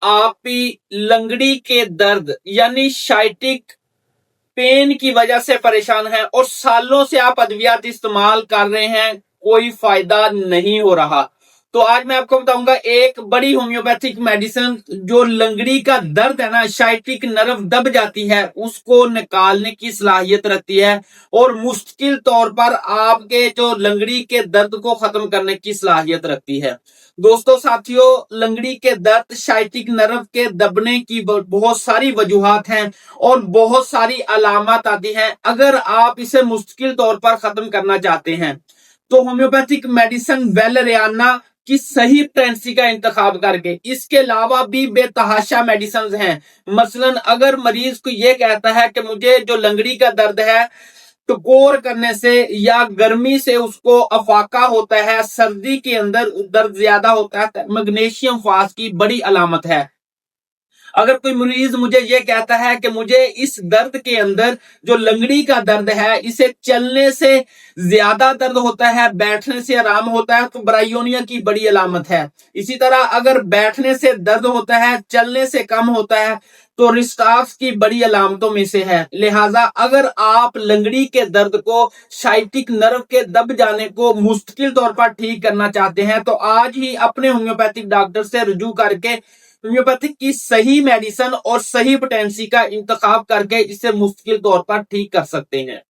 आप भी लंगड़ी के दर्द यानी साइटिक पेन की वजह से परेशान हैं और सालों से आप अद्वियात इस्तेमाल कर रहे हैं, कोई फायदा नहीं हो रहा, तो आज मैं आपको बताऊंगा एक बड़ी होम्योपैथिक मेडिसिन जो लंगड़ी का दर्द है ना, साइटिक नर्व दब जाती है, उसको निकालने की सलाहियत रखती है और मुश्किल तौर पर आपके जो लंगड़ी के दर्द को खत्म करने की सलाहियत रखती है। दोस्तों साथियों, लंगड़ी के दर्द साइटिक नर्व के दबने की बहुत सारी वजूहात हैं और बहुत सारी अलामत आती हैं। अगर आप इसे मुश्किल तौर पर खत्म करना चाहते हैं तो होम्योपैथिक मेडिसिन वेलरियाना की सही पोटेंसी का इंतखाब करके, इसके अलावा भी बेतहाशा मेडिसिन हैं। मसलन अगर मरीज को यह कहता है कि मुझे जो लंगड़ी का दर्द है, टकोर करने से या गर्मी से उसको अफाका होता है, सर्दी के अंदर दर्द ज्यादा होता है, मैग्नीशियम फास्ट की बड़ी अलामत है। अगर कोई मरीज मुझे ये कहता है कि मुझे इस दर्द के अंदर जो लंगड़ी का दर्द है, इसे चलने से ज्यादा दर्द होता है, बैठने से आराम होता है, तो ब्रायोनिया की बड़ी अलामत है। इसी तरह अगर बैठने से दर्द होता है, चलने से कम होता है, तो रिस्टार्स की बड़ी अलामतों में से है। लिहाजा अगर आप लंगड़ी के दर्द को, साइटिक नर्व के दब जाने को मुश्किल तौर पर ठीक करना चाहते हैं तो आज ही अपने होम्योपैथिक डॉक्टर से रुजू करके होम्योपैथिक की सही मेडिसिन और सही पोटेंसी का इंतखाब करके इसे मुश्किल तौर पर ठीक कर सकते हैं।